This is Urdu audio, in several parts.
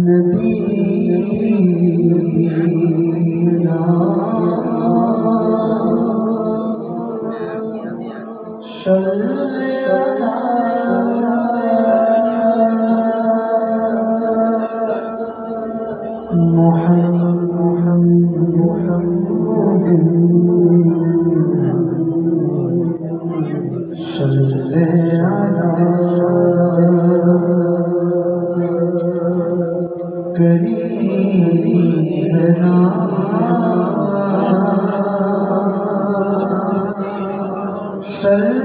نبينا صلی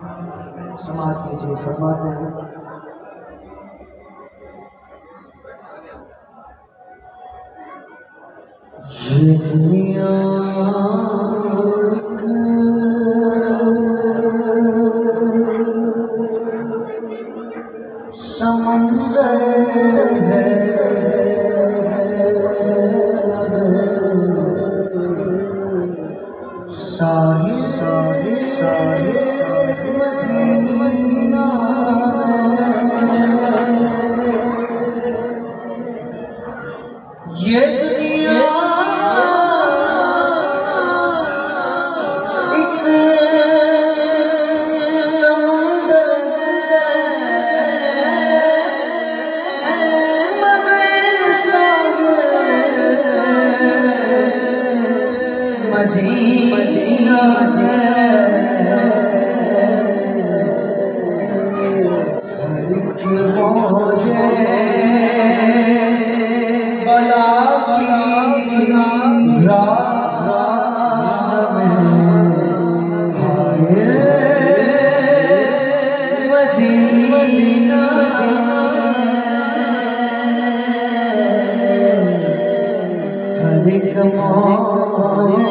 سماعت کیجیے، فرماتے ہیں یہ دنیا سمندر ہے، ساحل مدینہ یہ دنیا مدینہ ہر ایک موجے بلا کی راہ میں حائل مدینہ ہر ایک موجے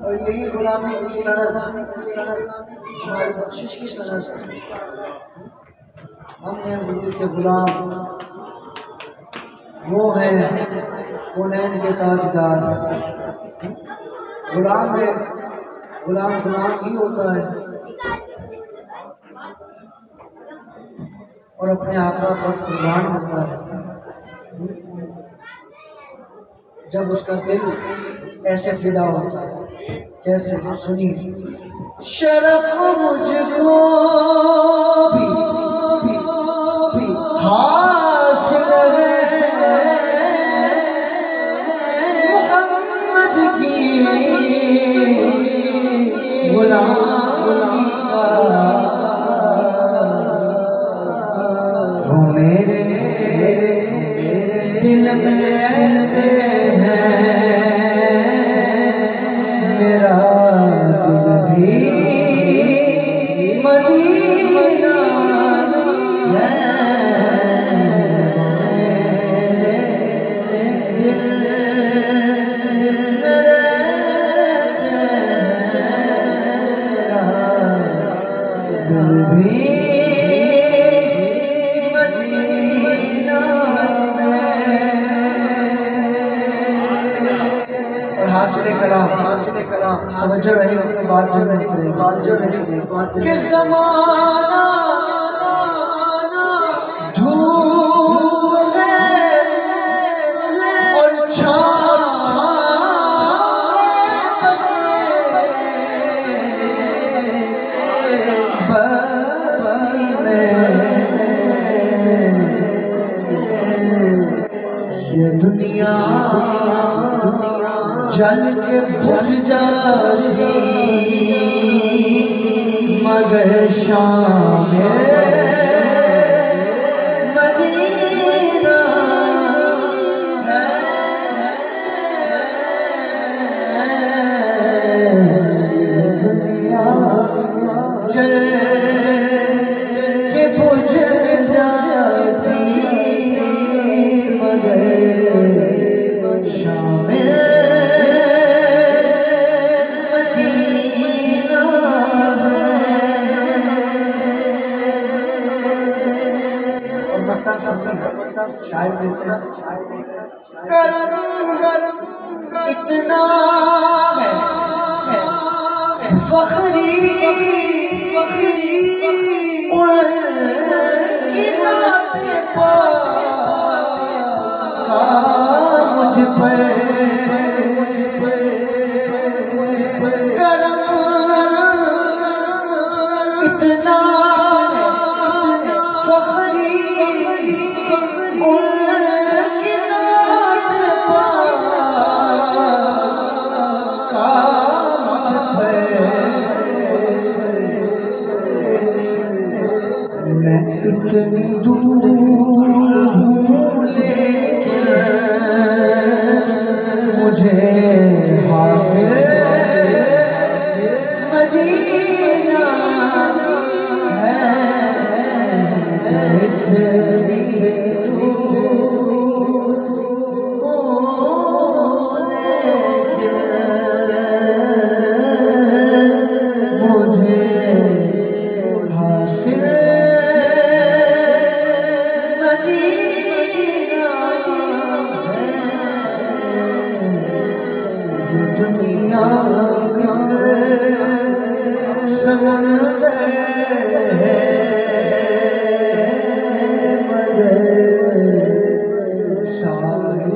اور یہی غلامی کی سند ہماری بخشش کی سند ہم ہیں حضور کے غلام، وہ ہیں کونین کے تاجدار۔ غلام ہے، غلام ہی ہوتا ہے اور اپنے آقا پر قربان ہوتا ہے جب اس کا دل ایسے فدا ہوتا ہے۔ کیسے؟ سنیے، شرف مجھ کو بھی حاصل ہے محمد کی غلامی کا، وہ میرے دل میں رہتے ہیں، میرا دل بھی مدینہ ہے، دل میں رہتے ہیں، دل بھی حاصل کلام توجہ رہی بات جو نہیں کرے کہ زمانہ دھوپ ہے اور چھاؤں بستی میں، یہ دنیا جل کے بجھ جاتی مگر شام مدینہ ہے، دنیا جل کے بجھ جاتی مگر شام شاعر دیتے ہیں گرم اتنا ہے فخری مجھ پر کرم اتنا فخری میں اتنی دور ہوں لیکن مجھے حاصل مدینہ ہے اتنی دور ہوں لیکن مجھے حاصل دنیا سمندر ہے مگر سارے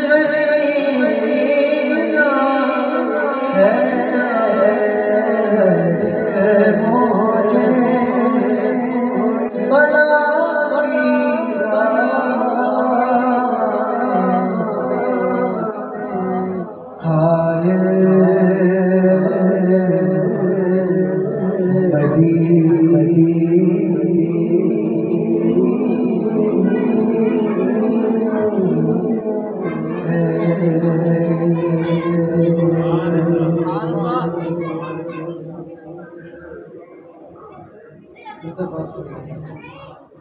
مدینہ ہے مجھے بنا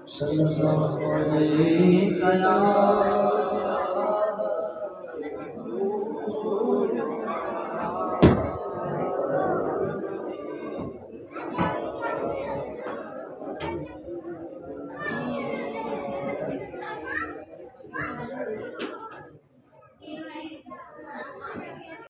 صلی اللہ علیہ وسلم